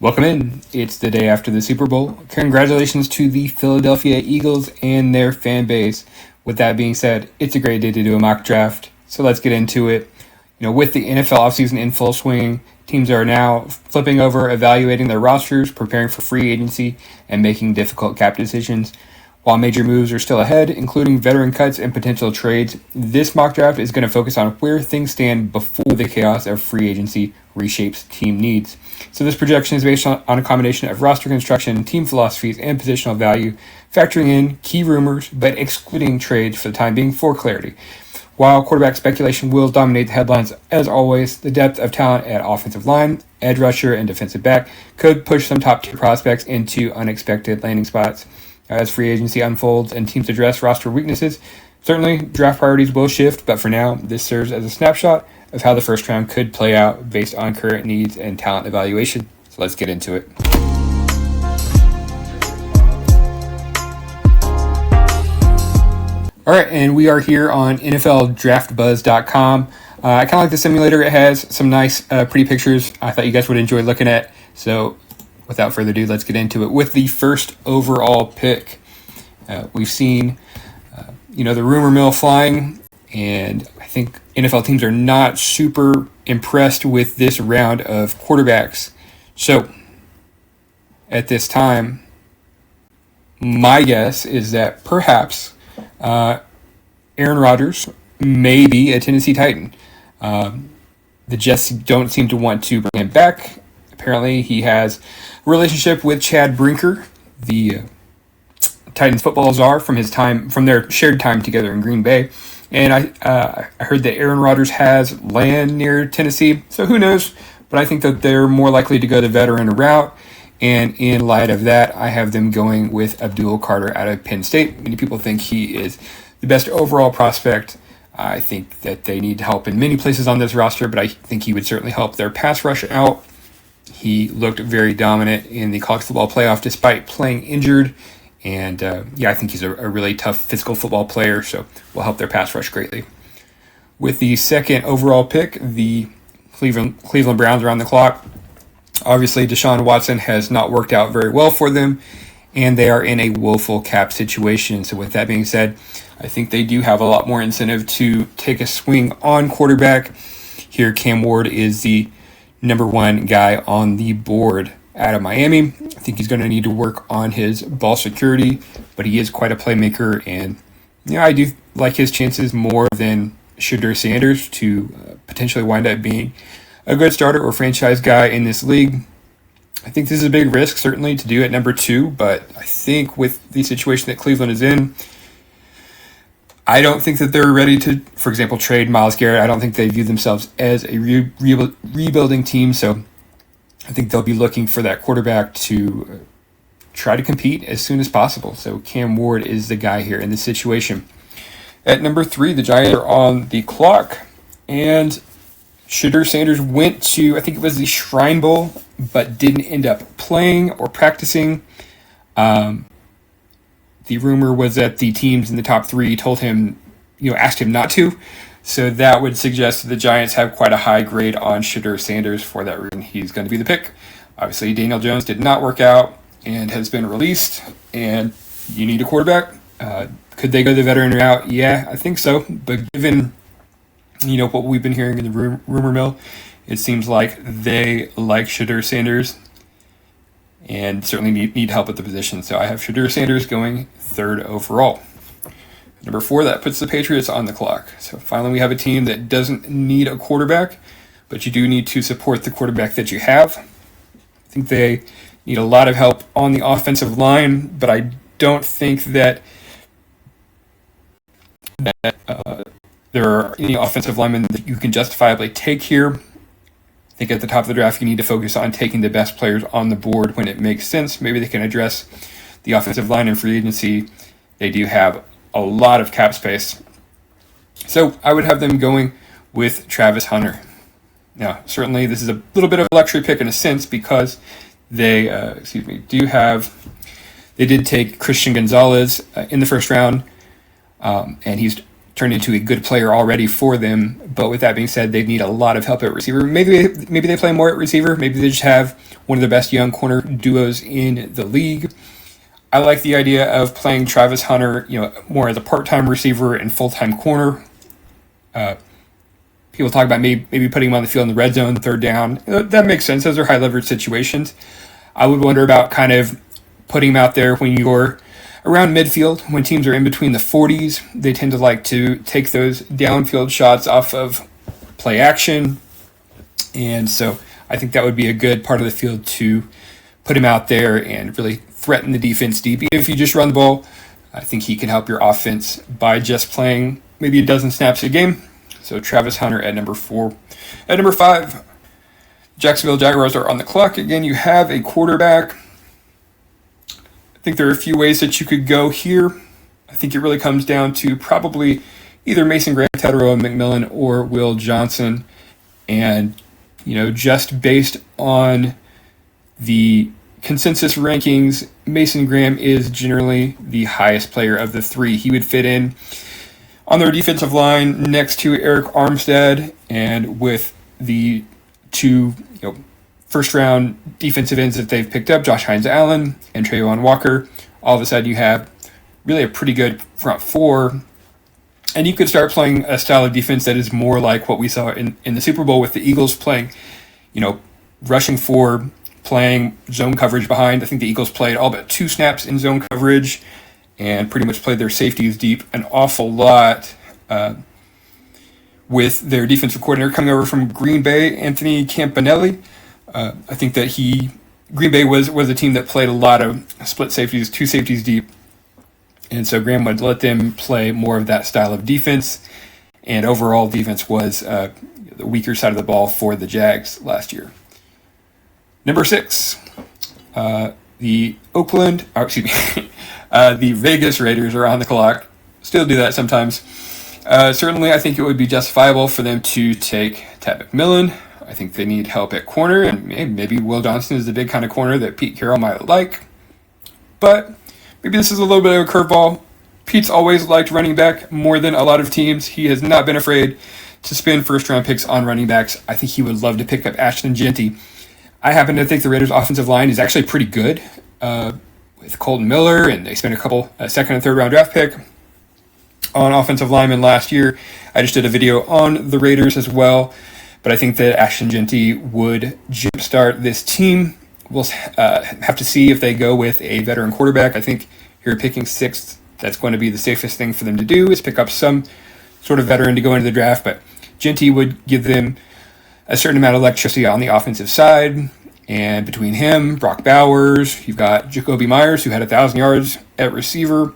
Welcome in. It's the day after the Super Bowl. Congratulations to the Philadelphia Eagles and their fan base. With that being said, it's a great day to do a mock draft. So let's get into it. With the NFL offseason in full swing, teams are now flipping over, evaluating their rosters, preparing for free agency, and making difficult cap decisions. While major moves are still ahead, including veteran cuts and potential trades, this mock draft is going to focus on where things stand before the chaos of free agency reshapes team needs. So this projection is based on a combination of roster construction, team philosophies, and positional value, factoring in key rumors, but excluding trades for the time being for clarity. While quarterback speculation will dominate the headlines, as always, the depth of talent at offensive line, edge rusher, and defensive back could push some top-tier prospects into unexpected landing spots. As free agency unfolds and teams address roster weaknesses, certainly draft priorities will shift, but for now, this serves as a snapshot of how the first round could play out based on current needs and talent evaluation. So let's get into it. All right, and we are here on NFLDraftBuzz.com. I kind of like the simulator. It has some nice, pretty pictures I thought you guys would enjoy looking at. So without further ado, let's get into it. With the first overall pick, we've seen, the rumor mill flying, and I think NFL teams are not super impressed with this round of quarterbacks. So at this time, my guess is that perhaps Aaron Rodgers may be a Tennessee Titan. The Jets don't seem to want to bring him back. Apparently, he has a relationship with Chad Brinker, the Titans football czar, from their shared time together in Green Bay. And I heard that Aaron Rodgers has land near Tennessee, so who knows? But I think that they're more likely to go the veteran route. And in light of that, I have them going with Abdul Carter out of Penn State. Many people think he is the best overall prospect. I think that they need help in many places on this roster, but I think he would certainly help their pass rush out. He looked very dominant in the college football playoff despite playing injured. And I think he's a really tough physical football player, so will help their pass rush greatly. With the second overall pick, the Cleveland Browns are on the clock. Obviously, Deshaun Watson has not worked out very well for them, and they are in a woeful cap situation. So with that being said, I think they do have a lot more incentive to take a swing on quarterback. Here, Cam Ward is the number one guy on the board out of Miami. I think he's going to need to work on his ball security, but he is quite a playmaker, and I do like his chances more than Shedeur Sanders to potentially wind up being a good starter or franchise guy in this league. I think this is a big risk, certainly, to do at number 2, but I think with the situation that Cleveland is in, I don't think that they're ready to, for example, trade Myles Garrett. I don't think they view themselves as a rebuilding team, so I think they'll be looking for that quarterback to try to compete as soon as possible. So Cam Ward is the guy here in this situation. At number 3, the Giants are on the clock, and Shedeur Sanders went to, I think it was the Shrine Bowl, but didn't end up playing or practicing. The rumor was that the teams in the top 3 told him, asked him not to. So that would suggest that the Giants have quite a high grade on Shedeur Sanders. For that reason, he's going to be the pick. Obviously, Daniel Jones did not work out and has been released, and you need a quarterback. Could they go the veteran route? Yeah, I think so. But given what we've been hearing in the rumor mill, it seems like they like Shedeur Sanders and certainly need help at the position. So I have Shedeur Sanders going 3rd overall. Number 4, that puts the Patriots on the clock. So finally we have a team that doesn't need a quarterback, but you do need to support the quarterback that you have. I think they need a lot of help on the offensive line, but I don't think that there are any offensive linemen that you can justifiably take here. I think at the top of the draft, you need to focus on taking the best players on the board when it makes sense. Maybe they can address the offensive line in free agency. They do have a lot of cap space. So I would have them going with Travis Hunter. Now, certainly this is a little bit of a luxury pick in a sense because they did take Christian Gonzalez in the first round, and he's turned into a good player already for them. But with that being said, they need a lot of help at receiver. Maybe they play more at receiver. Maybe they just have one of the best young corner duos in the league. I like the idea of playing Travis Hunter, more as a part-time receiver and full-time corner. People talk about maybe putting him on the field in the red zone, third down. That makes sense. Those are high-leverage situations. I would wonder about kind of putting him out there when you're around midfield, when teams are in between the 40s. They tend to like to take those downfield shots off of play action. And so I think that would be a good part of the field to put him out there and really threaten the defense deep. Even if you just run the ball, I think he can help your offense by just playing maybe a dozen snaps a game. So Travis Hunter at number 4. At number 5, Jacksonville Jaguars are on the clock. Again, you have a quarterback. I think there are a few ways that you could go here. I think it really comes down to probably either Mason Graham, Tedrow McMillan, or Will Johnson. And, just based on the consensus rankings, Mason Graham is generally the highest player of the three. He would fit in on their defensive line next to Eric Armstead, and with the two first-round defensive ends that they've picked up, Josh Hines-Allen and Trayvon Walker, all of a sudden you have really a pretty good front four. And you could start playing a style of defense that is more like what we saw in the Super Bowl with the Eagles playing, rushing four, playing zone coverage behind. I think the Eagles played all but 2 snaps in zone coverage and pretty much played their safeties deep an awful lot with their defensive coordinator coming over from Green Bay, Anthony Campanelli. I think that Green Bay was a team that played a lot of split safeties, 2 safeties deep. And so Graham would let them play more of that style of defense. And overall defense was the weaker side of the ball for the Jags last year. Number 6, the Vegas Raiders are on the clock. Still do that sometimes. Certainly, I think it would be justifiable for them to take Ted McMillan. I think they need help at corner, and maybe Will Johnson is the big kind of corner that Pete Carroll might like. But maybe this is a little bit of a curveball. Pete's always liked running back more than a lot of teams. He has not been afraid to spend first-round picks on running backs. I think he would love to pick up Ashton Jeanty. I happen to think the Raiders' offensive line is actually pretty good with Colton Miller, and they spent a second and third-round draft pick on offensive linemen last year. I just did a video on the Raiders as well, but I think that Ashton Jeanty would jumpstart this team. We'll have to see if they go with a veteran quarterback. I think here picking 6th, that's going to be the safest thing for them to do, is pick up some sort of veteran to go into the draft. But Jeanty would give them a certain amount of electricity on the offensive side. And between him, Brock Bowers, you've got Jacoby Myers, who had 1,000 yards at receiver.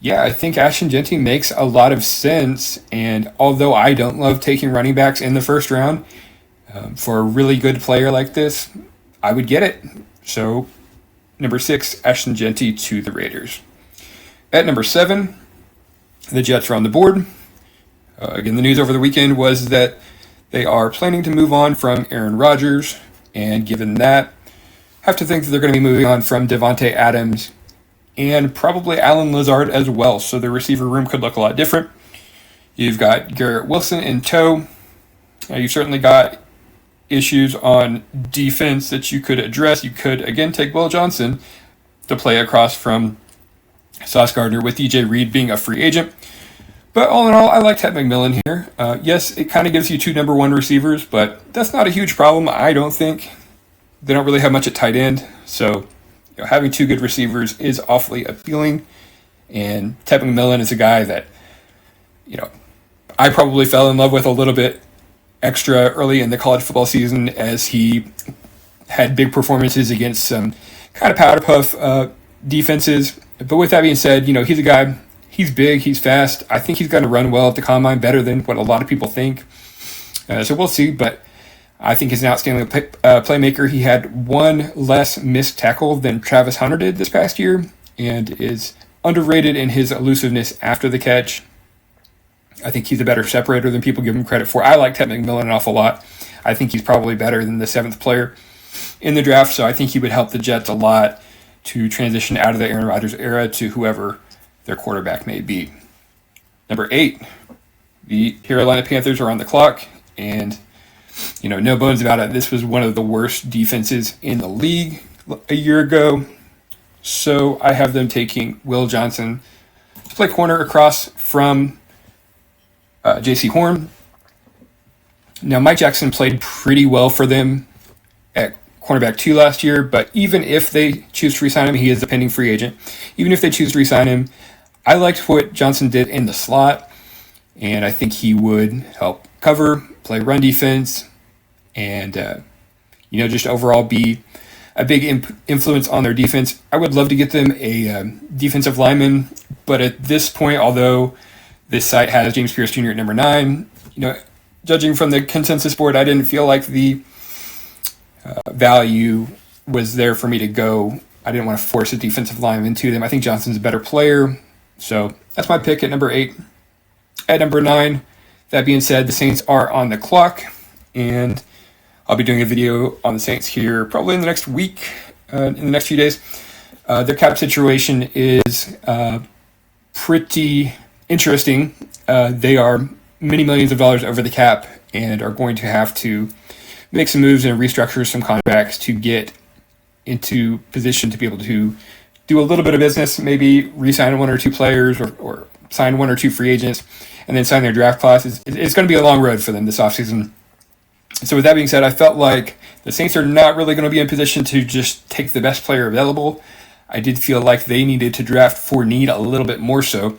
Yeah, I think Ashton Jeanty makes a lot of sense. And although I don't love taking running backs in the first round, for a really good player like this, I would get it. So, number 6, Ashton Jeanty to the Raiders. At number 7, the Jets are on the board. Again, the news over the weekend was that they are planning to move on from Aaron Rodgers. And given that, have to think that they're going to be moving on from Devontae Adams and probably Alan Lazard as well. So the receiver room could look a lot different. You've got Garrett Wilson in tow. You've certainly got issues on defense that you could address. You could, again, take Will Johnson to play across from Sauce Gardner, with DJ Reed being a free agent. But all in all, I like Ted McMillan here. Yes, it kind of gives you 2 number 1 receivers, but that's not a huge problem, I don't think. They don't really have much at tight end, so having 2 good receivers is awfully appealing. And Ted McMillan is a guy that, I probably fell in love with a little bit extra early in the college football season, as he had big performances against some kind of powder puff defenses. But with that being said, he's a guy, he's big, he's fast. I think he's going to run well at the combine, better than what a lot of people think. So we'll see, but I think he's an outstanding playmaker. He had 1 less missed tackle than Travis Hunter did this past year, and is underrated in his elusiveness after the catch. I think he's a better separator than people give him credit for. I like Ted McMillan an awful lot. I think he's probably better than the 7th player in the draft, so I think he would help the Jets a lot to transition out of the Aaron Rodgers era to whoever their quarterback may be. Number 8, The Carolina Panthers are on the clock, and no bones about it. This was one of the worst defenses in the league a year ago. So I have them taking Will Johnson to play corner across from J.C. Horn. Now, Mike Jackson played pretty well for them at cornerback 2 last year, but even if they choose to re-sign him, he is a pending free agent. Even if they choose to re-sign him, I liked what Johnson did in the slot, and I think he would help cover, play run defense, and just overall be a big influence on their defense. I would love to get them a defensive lineman, but at this point, although this site has James Pierce Jr. at number 9, judging from the consensus board, I didn't feel like the value was there for me to go. I didn't want to force a defensive lineman to them. I think Johnson's a better player, so that's my pick at number 8. At number 9, that being said, the Saints are on the clock, and I'll be doing a video on the Saints here probably in the next week, in the next few days. Their cap situation is pretty interesting. They are many millions of dollars over the cap and are going to have to make some moves and restructure some contracts to get into position to be able to do a little bit of business, maybe re-sign 1 or 2 players or sign 1 or 2 free agents and then sign their draft classes. It's going to be a long road for them this offseason. So with that being said, I felt like the Saints are not really going to be in position to just take the best player available. I did feel like they needed to draft for need a little bit more so.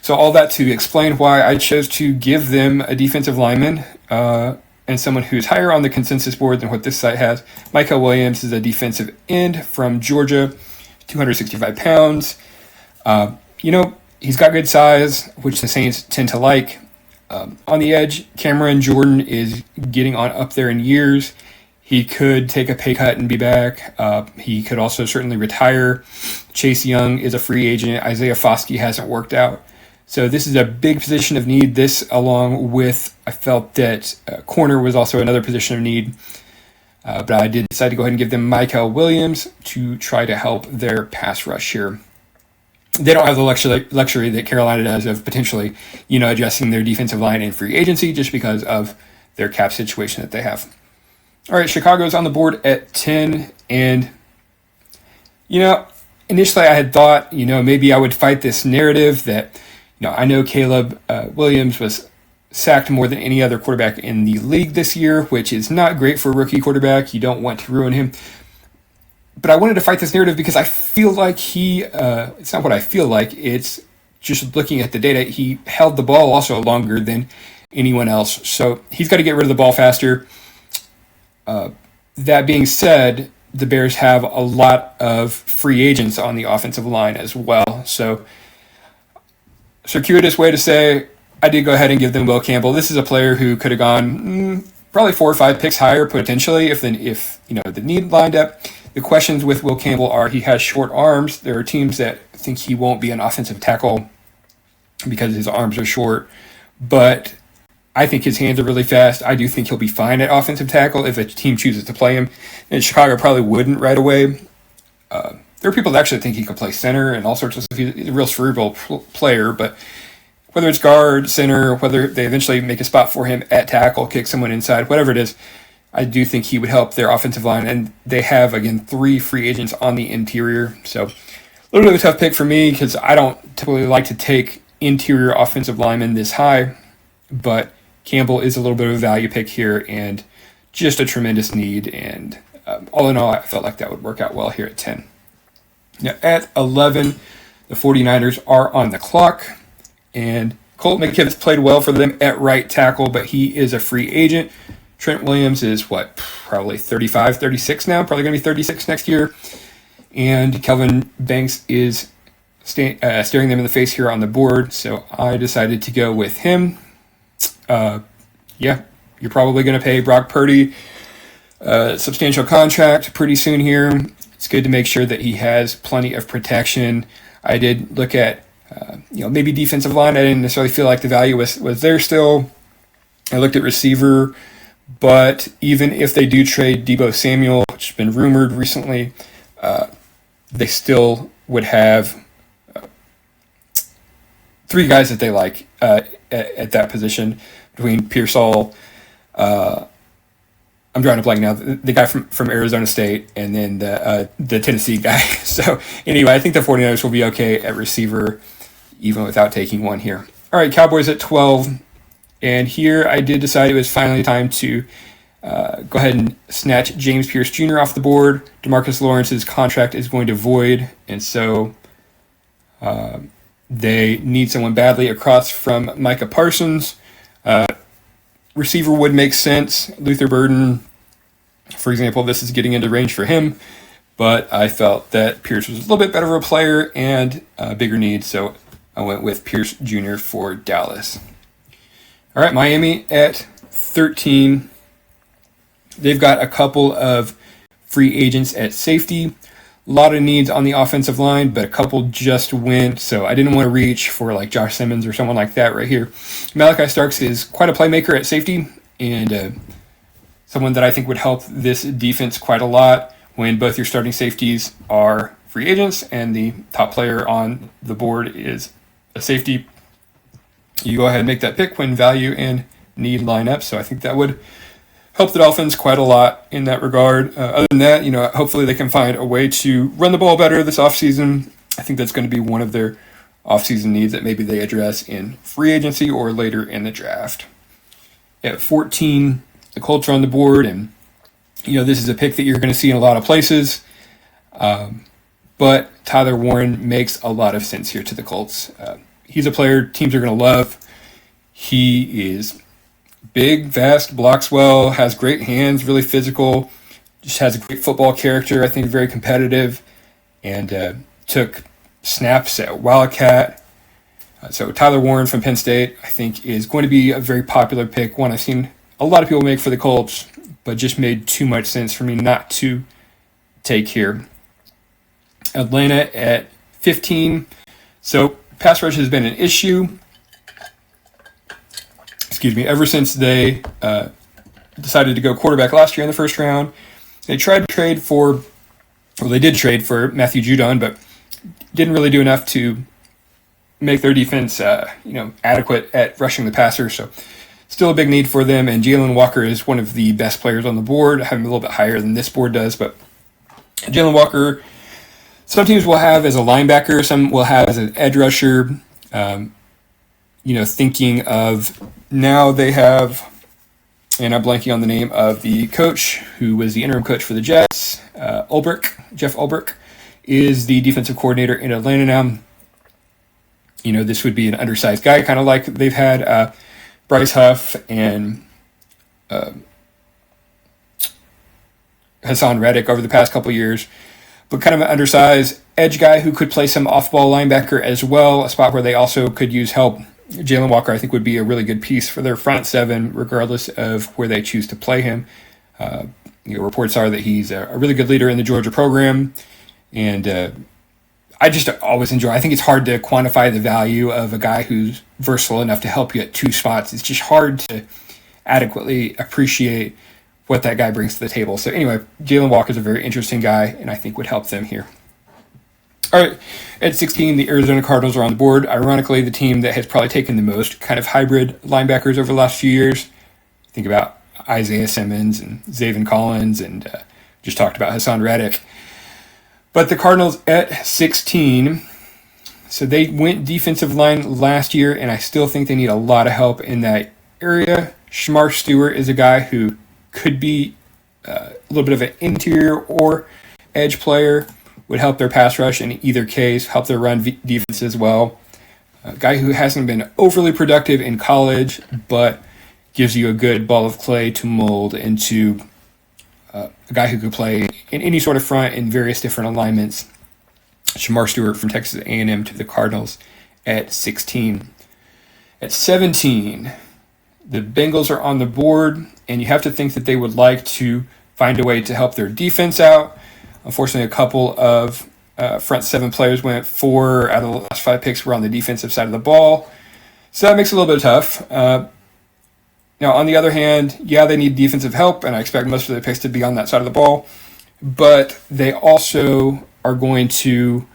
So all that to explain why I chose to give them a defensive lineman and someone who's higher on the consensus board than what this site has. Micah Williams is a defensive end from Georgia, 265 pounds. He's got good size, which the Saints tend to like. On the edge, Cameron Jordan is getting on up there in years. He could take a pay cut and be back. He could also certainly retire. Chase Young is a free agent. Isaiah Foskey hasn't worked out. So this is a big position of need. This, along with, I felt that corner was also another position of need. But I did decide to go ahead and give them Micah Williams to try to help their pass rush here. They don't have the luxury that Carolina does of potentially, addressing their defensive line in free agency just because of their cap situation that they have. All right, Chicago's on the board at 10. And, initially I had thought, maybe I would fight this narrative that, I know Caleb Williams was sacked more than any other quarterback in the league this year, which is not great for a rookie quarterback. You don't want to ruin him. But I wanted to fight this narrative because I feel like it's not what I feel like, it's just looking at the data, he held the ball also longer than anyone else. So he's got to get rid of the ball faster. That being said, the Bears have a lot of free agents on the offensive line as well. So circuitous way to say, I did go ahead and give them Will Campbell. This is a player who could have gone probably 4 or 5 picks higher potentially if the need lined up. The questions with Will Campbell are he has short arms. There are teams that think he won't be an offensive tackle because his arms are short, but I think his hands are really fast. I do think he'll be fine at offensive tackle if a team chooses to play him. And Chicago probably wouldn't right away. There are people that actually think he could play center and all sorts of stuff. He's a real cerebral player, but whether it's guard, center, whether they eventually make a spot for him at tackle, kick someone inside, whatever it is, I do think he would help their offensive line. And they have, again, 3 free agents on the interior. So a little bit of a tough pick for me because I don't typically like to take interior offensive linemen this high. But Campbell is a little bit of a value pick here and just a tremendous need. And all in all, I felt like that would work out well here at 10. Now, at 11, the 49ers are on the clock. And Colt McKivitz played well for them at right tackle, but he is a free agent. Trent Williams is, probably 35, 36 now, probably going to be 36 next year. And Kelvin Banks is staring them in the face here on the board, so I decided to go with him. You're probably going to pay Brock Purdy a substantial contract pretty soon here. It's good to make sure that he has plenty of protection. I did look at, maybe defensive line. I didn't necessarily feel like the value was there still. I looked at receiver. But even if they do trade Deebo Samuel, which has been rumored recently, they still would have 3 guys that they like at that position between Pearsall. I'm drawing a blank now. The guy from Arizona State, and then the Tennessee guy. So anyway, I think the 49ers will be okay at receiver, even without taking one here. All right, Cowboys at 12. And here I did decide it was finally time to go ahead and snatch James Pierce Jr. off the board. DeMarcus Lawrence's contract is going to void, and so they need someone badly across from Micah Parsons. Receiver would make sense. Luther Burden, for example, this is getting into range for him, but I felt that Pierce was a little bit better of a player and a bigger need, so I went with Pierce Jr. for Dallas. All right, Miami at 13. They've got a couple of free agents at safety. A lot of needs on the offensive line, but a couple just went, so I didn't want to reach for like Josh Simmons or someone like that right here. Malachi Starks is quite a playmaker at safety, and someone that I think would help this defense quite a lot when both your starting safeties are free agents and the top player on the board is a safety. You go ahead and make that pick when value and need line up, so I think that would help the Dolphins quite a lot in that regard. Other than that, hopefully they can find a way to run the ball better this offseason. I think that's going to be one of their offseason needs that maybe they address in free agency or later in the draft. At 14, the Colts are on the board, and this is a pick that you're going to see in a lot of places. But Tyler Warren makes a lot of sense here to the Colts. He's a player teams are going to love. He is big, fast, blocks well, has great hands, really physical, just has a great football character, I think very competitive, and took snaps at Wildcat. So Tyler Warren from Penn State, I think, is going to be a very popular pick, one I've seen a lot of people make for the Colts, but just made too much sense for me not to take here. Atlanta at 15. So pass rush has been an issue. Ever since they decided to go quarterback last year in the first round. They did trade for Matthew Judon, but didn't really do enough to make their defense, adequate at rushing the passer. So still a big need for them. And Jalen Walker is one of the best players on the board. I have him a little bit higher than this board does, but Jalen Walker, some teams will have as a linebacker, some will have as an edge rusher. Thinking of now they have, and I'm blanking on the name of the coach who was the interim coach for the Jets, Jeff Ulbrich, is the defensive coordinator in Atlanta now. This would be an undersized guy, kind of like they've had Bryce Huff and Hassan Reddick over the past couple years, but kind of an undersized edge guy who could play some off-ball linebacker as well, a spot where they also could use help. Jalen Walker, I think, would be a really good piece for their front seven, regardless of where they choose to play him. Reports are that he's a really good leader in the Georgia program, and I just always enjoy. I think it's hard to quantify the value of a guy who's versatile enough to help you at two spots. It's just hard to adequately appreciate what that guy brings to the table. So anyway, Jalen Walker is a very interesting guy, and I think would help them here. All right, at 16, the Arizona Cardinals are on the board. Ironically, the team that has probably taken the most kind of hybrid linebackers over the last few years. Think about Isaiah Simmons and Zaven Collins, and just talked about Hassan Reddick. But the Cardinals at 16, so they went defensive line last year, and I still think they need a lot of help in that area. Shamar Stewart is a guy who could be a little bit of an interior or edge player, would help their pass rush in either case, help their run defense as well. A guy who hasn't been overly productive in college, but gives you a good ball of clay to mold into a guy who could play in any sort of front in various different alignments. Shamar Stewart from Texas A&M to the Cardinals at 16. At 17, the Bengals are on the board, and you have to think that they would like to find a way to help their defense out. Unfortunately, a couple of front seven players went. 4 out of the last 5 picks were on the defensive side of the ball. So that makes it a little bit tough. Now, on the other hand, they need defensive help, and I expect most of the picks to be on that side of the ball. But they also are going to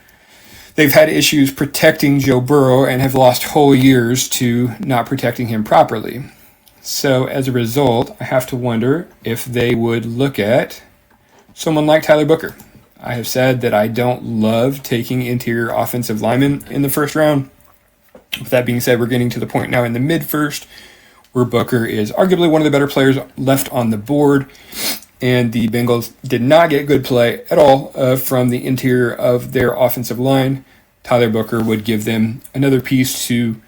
they've had issues protecting Joe Burrow and have lost whole years to not protecting him properly. So as a result, I have to wonder if they would look at someone like Tyler Booker. I have said that I don't love taking interior offensive linemen in the first round. With that being said, we're getting to the point now in the mid-first where Booker is arguably one of the better players left on the board, and the Bengals did not get good play at all from the interior of their offensive line. Tyler Booker would give them another piece to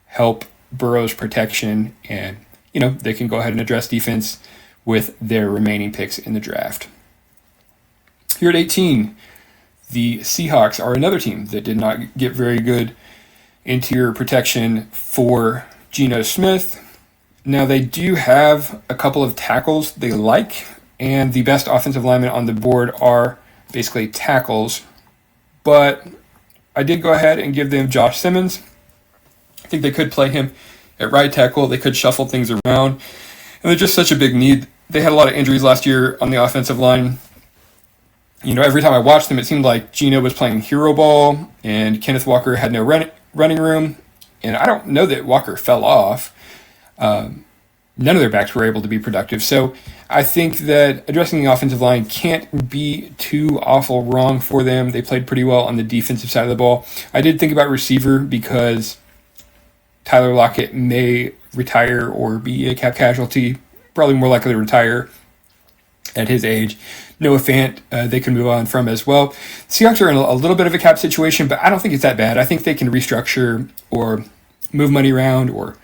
help Burrow's protection, and they can go ahead and address defense with their remaining picks in the draft. Here at 18, the Seahawks are another team that did not get very good interior protection for Geno Smith. Now, they do have a couple of tackles they like, and the best offensive linemen on the board are basically tackles. But I did go ahead and give them Josh Simmons. I think they could play him at right tackle. They could shuffle things around. And they're just such a big need. They had a lot of injuries last year on the offensive line. Every time I watched them, it seemed like Geno was playing hero ball and Kenneth Walker had no running room. And I don't know that Walker fell off. None of their backs were able to be productive. So I think that addressing the offensive line can't be too awful wrong for them. They played pretty well on the defensive side of the ball. I did think about receiver because Tyler Lockett may retire or be a cap casualty, probably more likely to retire at his age. Noah Fant, they can move on from as well. Seahawks are in a little bit of a cap situation, but I don't think it's that bad. I think they can restructure or move money around or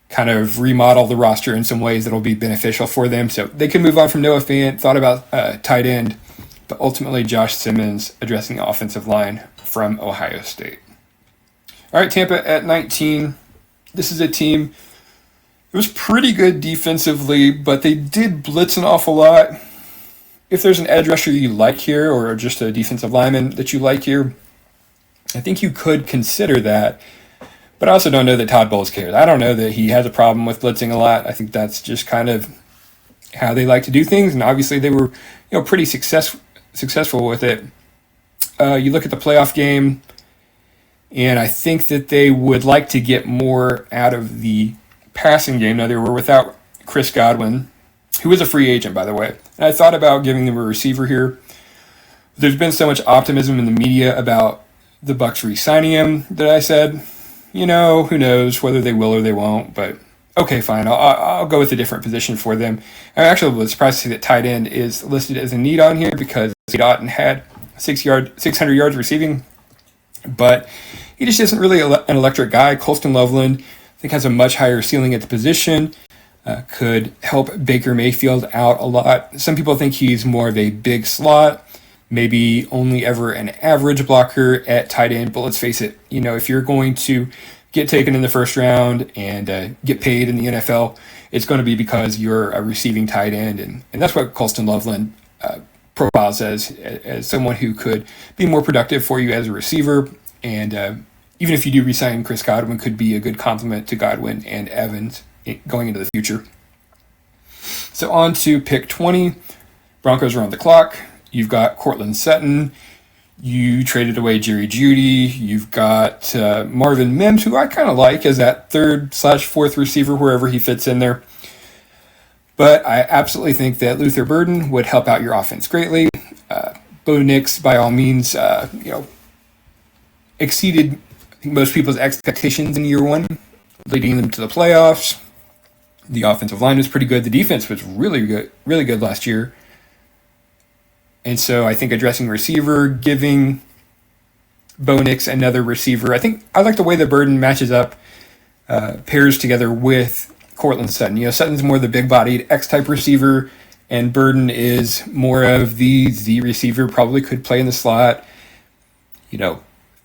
kind of remodel the roster in some ways that will be beneficial for them. So they can move on from Noah Fant, thought about tight end, but ultimately Josh Simmons addressing the offensive line from Ohio State. All right, Tampa at 19. This is a team that was pretty good defensively, but they did blitz an awful lot. If there's an edge rusher you like here or just a defensive lineman that you like here, I think you could consider that. But I also don't know that Todd Bowles cares. I don't know that he has a problem with blitzing a lot. I think that's just kind of how they like to do things, and obviously they were pretty successful with it. You look at the playoff game, and I think that they would like to get more out of the passing game. Now, they were without Chris Godwin, who is a free agent, by the way. And I thought about giving them a receiver here. There's been so much optimism in the media about the Bucs re-signing him that I said, who knows whether they will or they won't. But okay, fine. I'll go with a different position for them. I actually was surprised to see that tight end is listed as a need on here because Otten had 600 yards receiving. But he just isn't really an electric guy. Colston Loveland, I think, has a much higher ceiling at the position. Could help Baker Mayfield out a lot. Some people think he's more of a big slot, maybe only ever an average blocker at tight end. But let's face it, if you're going to get taken in the first round and get paid in the NFL, it's going to be because you're a receiving tight end. And that's what Colston Loveland profiles as someone who could be more productive for you as a receiver. And even if you do resign Chris Godwin, could be a good complement to Godwin and Evans going into the future. So on to pick 20. Broncos are on the clock. You've got Cortland Sutton. You traded away Jerry Jeudy. You've got Marvin Mims, who I kind of like as that 3rd/4th receiver, wherever he fits in there. But I absolutely think that Luther Burden would help out your offense greatly. Bo Nix, by all means, exceeded most people's expectations in year one, leading them to the playoffs. The offensive line was pretty good. The defense was really good last year. And so I think addressing receiver, giving Bo Nix another receiver. I like the way the Burden matches up, pairs together with Cortland Sutton. Sutton's more the big-bodied X-type receiver, and Burden is more of the Z receiver, probably could play in the slot.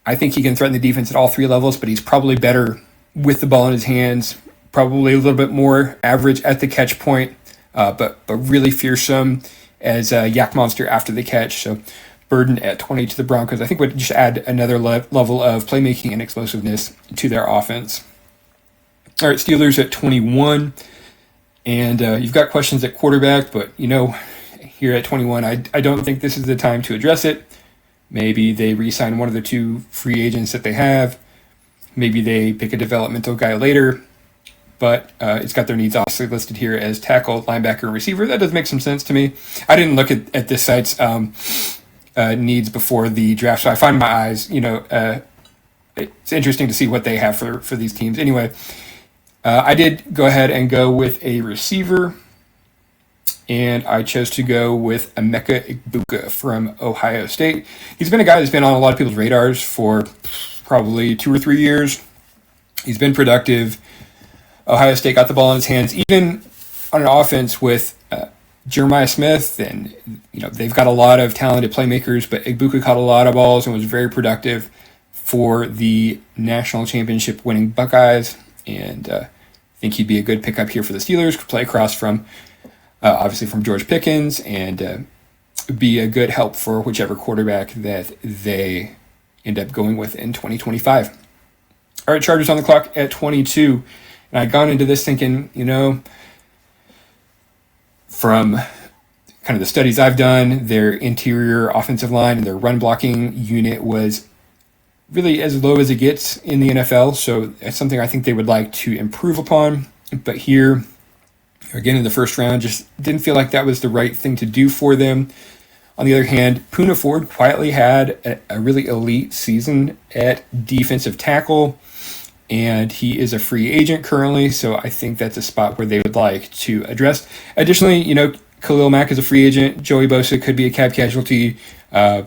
I think he can threaten the defense at all 3 levels, but he's probably better with the ball in his hands, probably a little bit more average at the catch point, but really fearsome as a yak monster after the catch. So Burden at 20 to the Broncos, I think, would just add another level of playmaking and explosiveness to their offense. All right, Steelers at 21. And you've got questions at quarterback, but, here at 21, I don't think this is the time to address it. Maybe they re-sign one of the two free agents that they have. Maybe they pick a developmental guy later. But it's got their needs obviously listed here as tackle, linebacker, and receiver. That does make some sense to me. I didn't look at this site's needs before the draft, so I find my eyes, it's interesting to see what they have for these teams. Anyway, I did go ahead and go with a receiver, and I chose to go with Emeka Egbuka from Ohio State. He's been a guy that's been on a lot of people's radars for probably 2 or 3 years. He's been productive. Ohio State got the ball in his hands, even on an offense with Jeremiah Smith, and they've got a lot of talented playmakers, but Egbuka caught a lot of balls and was very productive for the national championship winning Buckeyes, and I think he'd be a good pickup here for the Steelers. Could play across from, obviously from George Pickens, and be a good help for whichever quarterback that they end up going with in 2025. All right, Chargers on the clock at 22. And I'd gone into this thinking, from kind of the studies I've done, their interior offensive line and their run blocking unit was really as low as it gets in the NFL. So it's something I think they would like to improve upon. But here, again, in the first round, just didn't feel like that was the right thing to do for them. On the other hand, Poona Ford quietly had a really elite season at defensive tackle. And he is a free agent currently, so I think that's a spot where they would like to address. Additionally, Khalil Mack is a free agent. Joey Bosa could be a cap casualty. Tui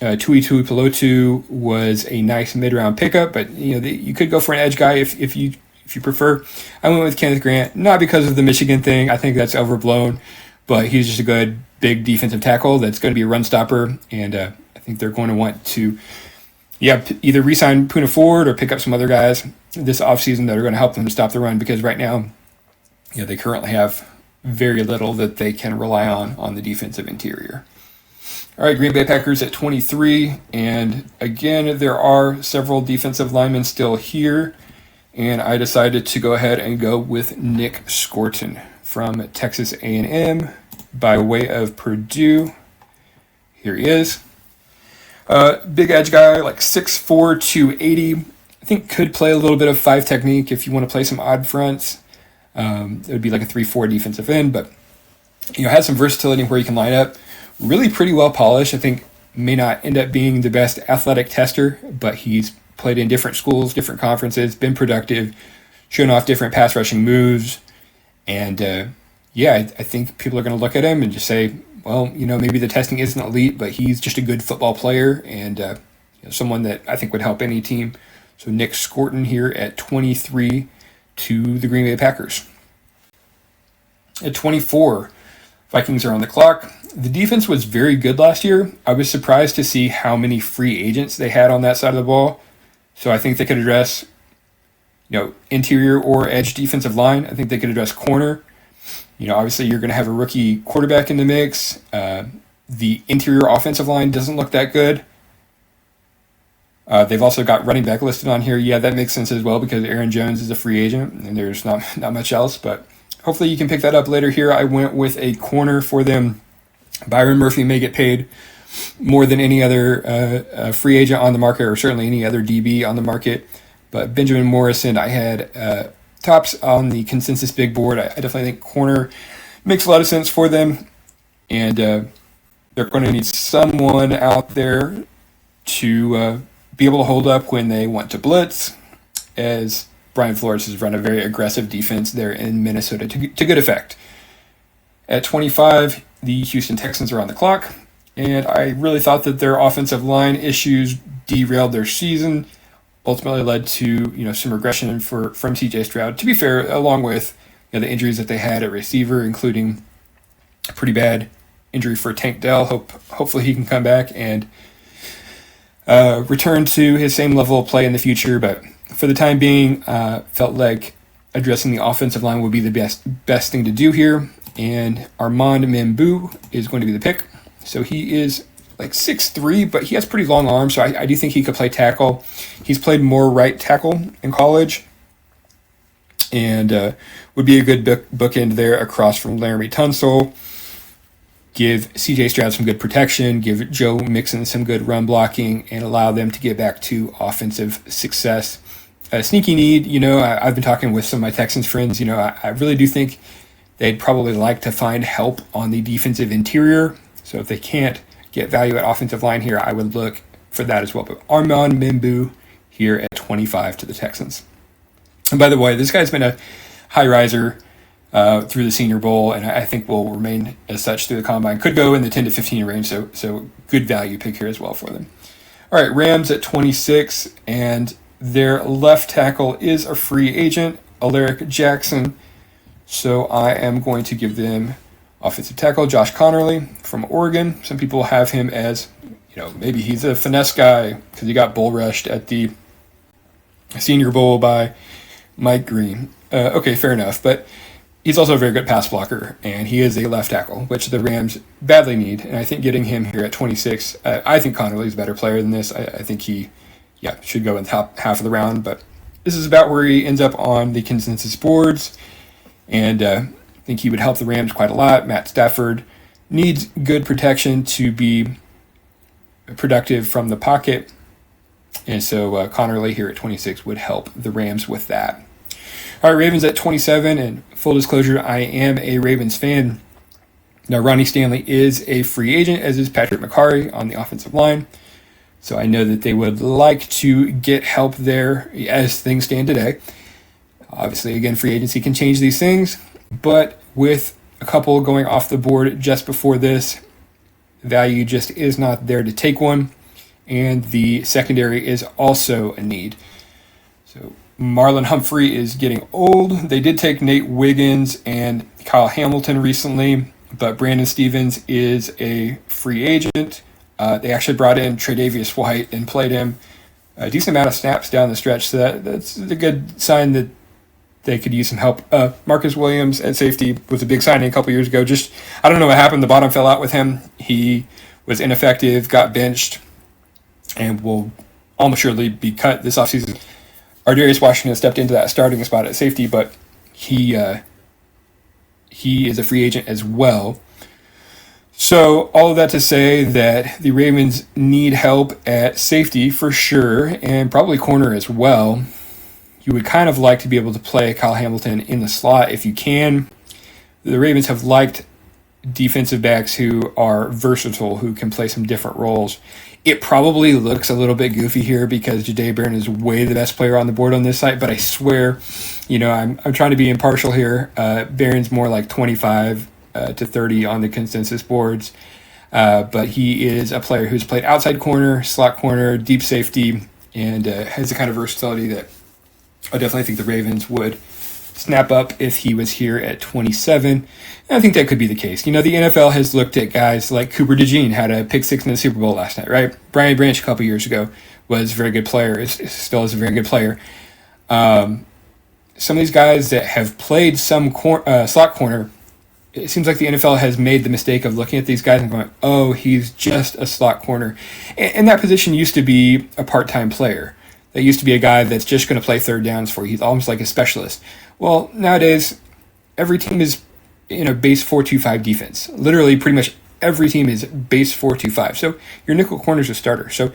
Tuipulotu was a nice mid-round pickup, but you could go for an edge guy if you prefer. I went with Kenneth Grant, not because of the Michigan thing. I think that's overblown, but he's just a good big defensive tackle that's going to be a run stopper, and I think they're going to want to either re-sign Poona Ford or pick up some other guys this offseason that are going to help them stop the run, because right now, they currently have very little that they can rely on the defensive interior. All right, Green Bay Packers at 23, and again, there are several defensive linemen still here, and I decided to go ahead and go with Nick Scorton from Texas A&M by way of Purdue. Here he is. Big edge guy, like 6'4", 280. I think could play a little bit of 5 technique if you want to play some odd fronts. It would be like a 3-4 defensive end, but has some versatility where he can line up. Really pretty well polished. I think may not end up being the best athletic tester, but he's played in different schools, different conferences, been productive, showing off different pass rushing moves, and I think people are going to look at him and just say, well, maybe the testing isn't elite, but he's just a good football player and someone that I think would help any team. So Nick Scorton here at 23 to the Green Bay Packers. At 24, Vikings are on the clock. The defense was very good last year. I was surprised to see how many free agents they had on that side of the ball. So I think they could address, interior or edge defensive line. I think they could address corner. Obviously you're going to have a rookie quarterback in the mix. The interior offensive line doesn't look that good. They've also got running back listed on here. Yeah, that makes sense as well because Aaron Jones is a free agent and there's not much else, but hopefully you can pick that up later here. I went with a corner for them. Byron Murphy may get paid more than any other free agent on the market, or certainly any other DB on the market. But Benjamin Morrison, I had tops on the consensus big board. I definitely think corner makes a lot of sense for them. And they're going to need someone out there to be able to hold up when they want to blitz, as Brian Flores has run a very aggressive defense there in Minnesota to good effect. At 25, the Houston Texans are on the clock, and I really thought that their offensive line issues derailed their season, ultimately led to some regression from C.J. Stroud. To be fair, along with the injuries that they had at receiver, including a pretty bad injury for Tank Dell. Hopefully he can come back and return to his same level of play in the future. But for the time being, felt like addressing the offensive line would be the best thing to do here. And Armand Mambu is going to be the pick. So he is like 6'3", but he has pretty long arms, so I do think he could play tackle. He's played more right tackle in college and would be a good bookend there across from Laramie Tunsil. give C.J. Stroud some good protection, give Joe Mixon some good run blocking, and allow them to get back to offensive success. A sneaky need, I've been talking with some of my Texans friends. I really do think they'd probably like to find help on the defensive interior. So if they can't get value at offensive line here, I would look for that as well. But Armand Mimbu here at 25 to the Texans. And by the way, this guy's been a high riser through the Senior Bowl, and I think will remain as such through the Combine. Could go in the 10 to 15 range, so good value pick here as well for them. All right, Rams at 26, and their left tackle is a free agent, Alaric Jackson. So I am going to give them offensive tackle Josh Connerly from Oregon. Some people have him as, maybe he's a finesse guy because he got bull rushed at the Senior Bowl by Mike Green. Okay, fair enough. But he's also a very good pass blocker, and he is a left tackle, which the Rams badly need. And I think getting him here at 26, I think Connerly is a better player than this. I think he, should go in the top half of the round. But this is about where he ends up on the consensus boards. And I think he would help the Rams quite a lot. Matt Stafford needs good protection to be productive from the pocket. And so Connerly here at 26 would help the Rams with that. All right, Ravens at 27. And full disclosure, I am a Ravens fan. Now, Ronnie Stanley is a free agent, as is Patrick McCarry on the offensive line. So I know that they would like to get help there as things stand today. Obviously, again, free agency can change these things, but with a couple going off the board just before this, value just is not there to take one, and the secondary is also a need. So Marlon Humphrey is getting old. They did take Nate Wiggins and Kyle Hamilton recently, but Brandon Stevens is a free agent. They actually brought in Tre'Davious White and played him a decent amount of snaps down the stretch, so that's a good sign that they could use some help. Marcus Williams at safety was a big signing a couple years ago. I don't know what happened. The bottom fell out with him. He was ineffective, got benched, and will almost surely be cut this offseason. Ardarius Washington stepped into that starting spot at safety, but he is a free agent as well. So all of that to say that the Ravens need help at safety for sure, and probably corner as well. You would kind of like to be able to play Kyle Hamilton in the slot if you can. The Ravens have liked defensive backs who are versatile, who can play some different roles. It probably looks a little bit goofy here because Jahdae Barron is way the best player on the board on this site, but I swear, I'm trying to be impartial here. Barron's more like 25 to 30 on the consensus boards, but he is a player who's played outside corner, slot corner, deep safety, and has the kind of versatility that I definitely think the Ravens would snap up if he was here at 27. And I think that could be the case. The NFL has looked at guys like Cooper DeJean, had a pick six in the Super Bowl last night, right? Brian Branch a couple years ago was a very good player, still is a very good player. Some of these guys that have played some slot corner, it seems like the NFL has made the mistake of looking at these guys and going, oh, he's just a slot corner. And that position used to be a part-time player. That used to be a guy that's just going to play third downs for you. He's almost like a specialist. Well, nowadays, every team is in a base 4-2-5 defense. Literally, pretty much every team is base 4-2-5. So your nickel corner is a starter. So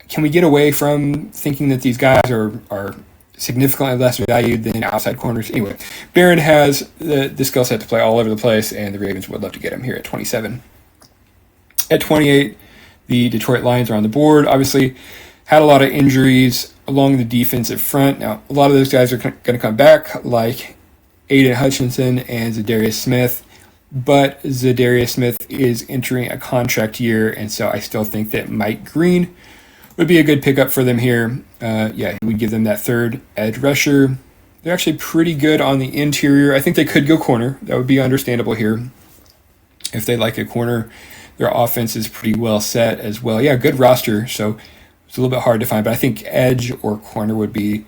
can we get away from thinking that these guys are significantly less valued than outside corners? Anyway, Barron has the skill set to play all over the place, and the Ravens would love to get him here at 27. At 28, the Detroit Lions are on the board. Obviously, had a lot of injuries along the defensive front. Now, a lot of those guys are going to come back, like Aiden Hutchinson and Zadarius Smith, but Zadarius Smith is entering a contract year, and so I still think that Mike Green would be a good pickup for them here. He would give them that third edge rusher. They're actually pretty good on the interior. I think they could go corner. That would be understandable here. If they like a corner, their offense is pretty well set as well. Yeah, good roster, so it's a little bit hard to find, but I think edge or corner would be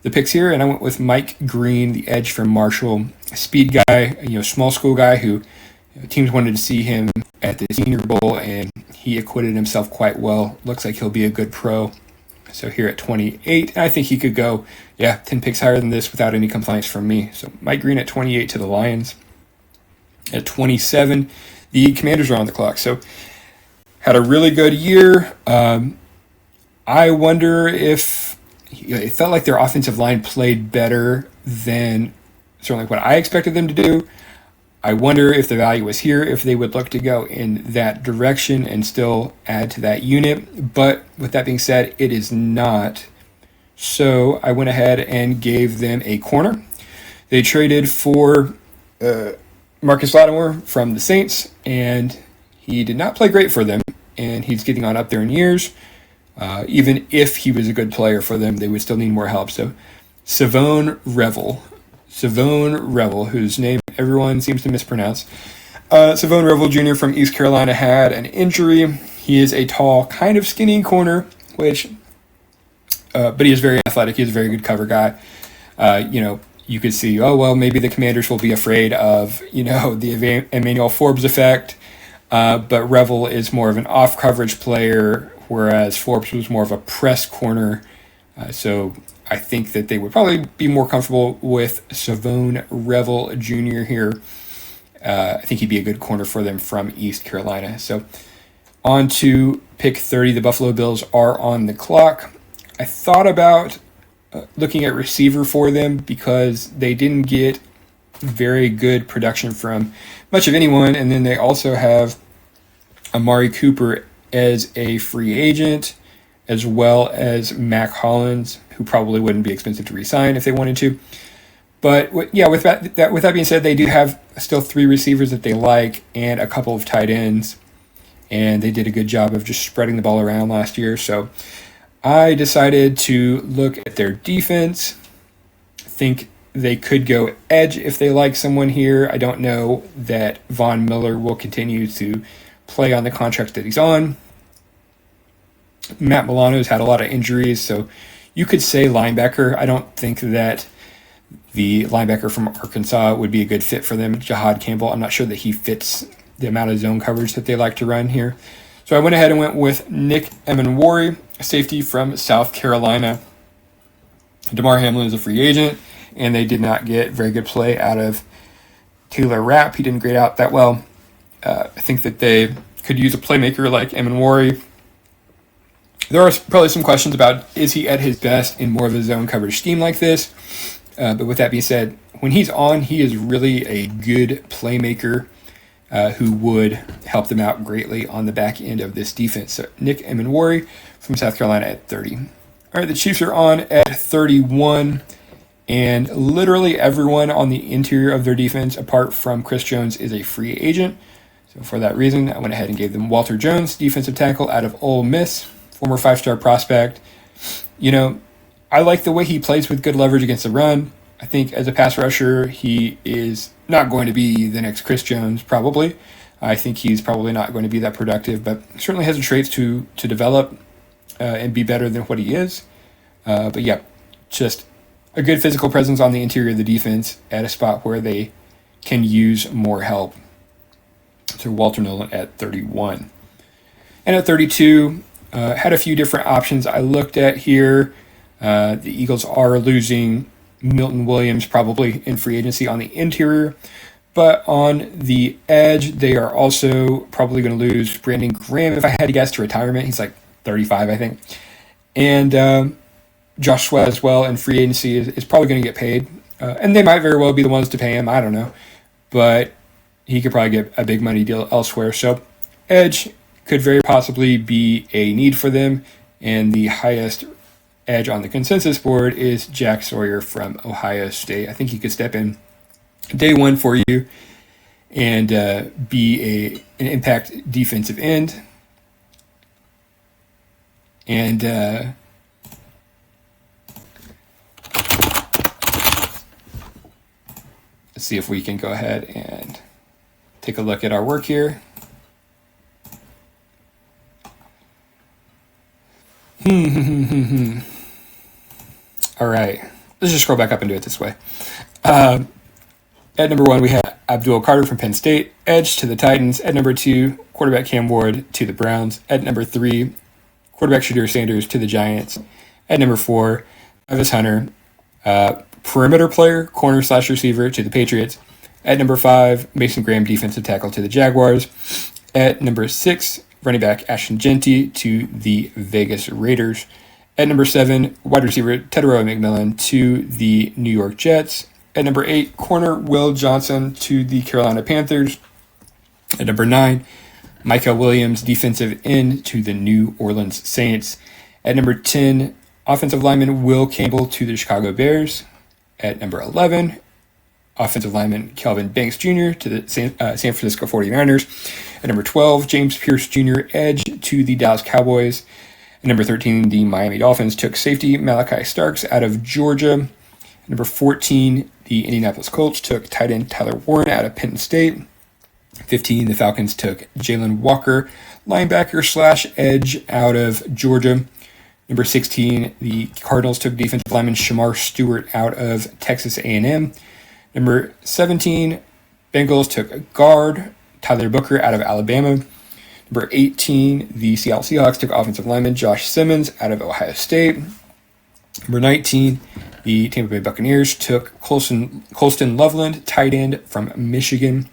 the picks here. And I went with Mike Green, the edge from Marshall, a speed guy, small school guy who teams wanted to see him at the Senior Bowl, and he acquitted himself quite well. Looks like he'll be a good pro. So here at 28, I think he could go, 10 picks higher than this without any complaints from me. So Mike Green at 28 to the Lions. At 27, the Commanders are on the clock. So had a really good year. I wonder if it felt like their offensive line played better than certainly what I expected them to do. I wonder if the value was here, if they would look to go in that direction and still add to that unit. But with that being said, it is not. So I went ahead and gave them a corner. They traded for Marcus Lattimore from the Saints, and he did not play great for them, and he's getting on up there in years. Even if he was a good player for them, they would still need more help. So Savone Revel, whose name everyone seems to mispronounce. Savone Revel Jr. from East Carolina had an injury. He is a tall, kind of skinny corner, but he is very athletic. He's a very good cover guy. You could see, maybe the Commanders will be afraid of, the Emmanuel Forbes effect. But Revel is more of an off-coverage player, whereas Forbes was more of a press corner. So I think that they would probably be more comfortable with Savone Revel Jr. here. I think he'd be a good corner for them from East Carolina. So on to pick 30. The Buffalo Bills are on the clock. I thought about looking at receiver for them because they didn't get very good production from much of anyone. And then they also have Amari Cooper as a free agent, as well as Mac Hollins, who probably wouldn't be expensive to re-sign if they wanted to. But with that being said, they do have still 3 receivers that they like and a couple of tight ends, and they did a good job of just spreading the ball around last year. So I decided to look at their defense. I think they could go edge if they like someone here. I don't know that Von Miller will continue to play on the contract that he's on. Matt Milano's had a lot of injuries, so you could say linebacker. I don't think that the linebacker from Arkansas would be a good fit for them, Jahad Campbell. I'm not sure that he fits the amount of zone coverage that they like to run here. So I went ahead and went with Nick Emenwari, a safety from South Carolina. DeMar Hamlin is a free agent, and they did not get very good play out of Taylor Rapp. He didn't grade out that well. I think that they could use a playmaker like Emenwari. There are probably some questions about, is he at his best in more of a zone coverage scheme like this? But with that being said, when he's on, he is really a good playmaker who would help them out greatly on the back end of this defense. So Nick Emenwari from South Carolina at 30. All right, the Chiefs are on at 31, and literally everyone on the interior of their defense, apart from Chris Jones, is a free agent. So for that reason, I went ahead and gave them Walter Jones, defensive tackle out of Ole Miss, former 5-star prospect. I like the way he plays with good leverage against the run. I think as a pass rusher, he is not going to be the next Chris Jones, probably. I think he's probably not going to be that productive, but certainly has the traits to develop and be better than what he is. But yeah, just a good physical presence on the interior of the defense at a spot where they can use more help. So Walter Nolan at 31. And at 32, had a few different options I looked at here. The Eagles are losing Milton Williams probably in free agency on the interior, but on the edge, they are also probably going to lose Brandon Graham, if I had to guess, to retirement. He's like 35, I think. And Josh Sweat as well in free agency is probably going to get paid. And they might very well be the ones to pay him. I don't know. But he could probably get a big money deal elsewhere. So edge could very possibly be a need for them. And the highest edge on the consensus board is Jack Sawyer from Ohio State. I think he could step in day one for you and be an impact defensive end. And let's see if we can go ahead and take a look at our work here. All right, let's just scroll back up and do it this way. At number 1, we have Abdul Carter from Penn State, edge to the Titans. At number 2, quarterback Cam Ward to the Browns. At number 3, quarterback Shadur Sanders to the Giants. At number 4, Travis Hunter, perimeter player, corner/receiver to the Patriots. At number 5, Mason Graham, defensive tackle to the Jaguars. At number 6, running back Ashton Genty to the Vegas Raiders. At number 7, wide receiver Tedero McMillan to the New York Jets. At number 8, corner Will Johnson to the Carolina Panthers. At number 9, Michael Williams, defensive end to the New Orleans Saints. At number 10, offensive lineman Will Campbell to the Chicago Bears. At number 11, offensive lineman Kelvin Banks Jr. to the San Francisco 49ers. At number 12, James Pierce Jr., edge to the Dallas Cowboys. At number 13, the Miami Dolphins took safety Malachi Starks out of Georgia. At number 14, the Indianapolis Colts took tight end Tyler Warren out of Penn State. 15, the Falcons took Jalen Walker, linebacker / edge out of Georgia. Number 16, the Cardinals took defensive lineman Shamar Stewart out of Texas A&M. Number 17, Bengals took guard Tyler Booker out of Alabama. Number 18, the Seattle Seahawks took offensive lineman Josh Simmons out of Ohio State. Number 19, the Tampa Bay Buccaneers took Colston Loveland, tight end from Michigan.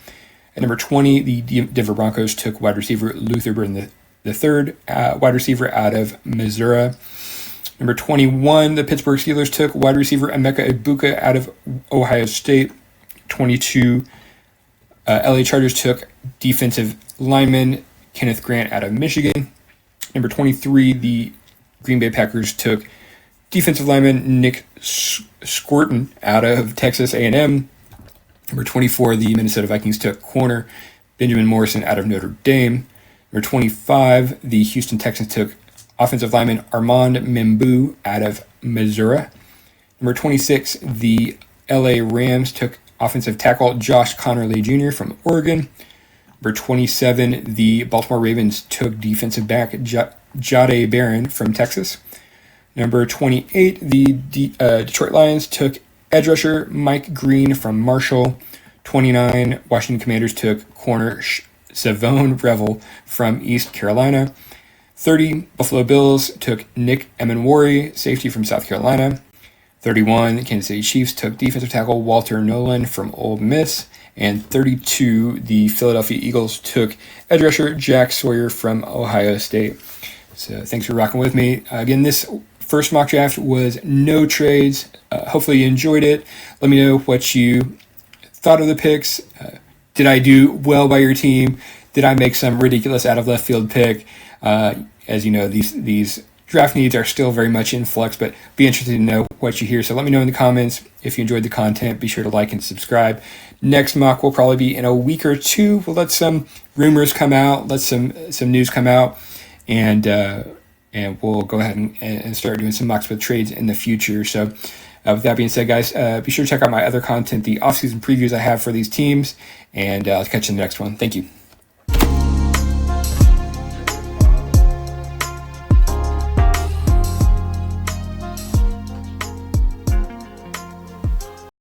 At number 20, the Denver Broncos took wide receiver Luther Burden III, wide receiver out of Missouri. Number 21, the Pittsburgh Steelers took wide receiver Emeka Egbuka out of Ohio State. 22, LA Chargers took defensive lineman Kenneth Grant out of Michigan. Number 23, the Green Bay Packers took defensive lineman Nick Squirton out of Texas A&M. Number 24, the Minnesota Vikings took corner Benjamin Morrison out of Notre Dame. Number 25, the Houston Texans took offensive lineman Armand Membu out of Missouri. Number 26, the LA Rams took offensive tackle Josh Connerly Jr. from Oregon. Number 27, the Baltimore Ravens took defensive back Jahdae Barron from Texas. Number 28, the Detroit Lions took edge rusher Mike Green from Marshall. 29, Washington Commanders took corner Savone Revel from East Carolina. 30, Buffalo Bills took Nick Emenwari, safety from South Carolina. 31, Kansas City Chiefs took defensive tackle Walter Nolan from Ole Miss. And 32, the Philadelphia Eagles took edge rusher Jack Sawyer from Ohio State. So thanks for rocking with me. Again, this first mock draft was no trades. Hopefully you enjoyed it. Let me know what you thought of the picks. Did I do well by your team? Did I make some ridiculous out of left field pick? As you know, these draft needs are still very much in flux, but be interested to know what you hear. So let me know in the comments if you enjoyed the content. Be sure to like and subscribe. Next mock will probably be in a week or two. We'll let some rumors come out, let some news come out, and we'll go ahead and start doing some mocks with trades in the future. So with that being said, guys, be sure to check out my other content, the offseason previews I have for these teams, and I'll catch you in the next one. Thank you.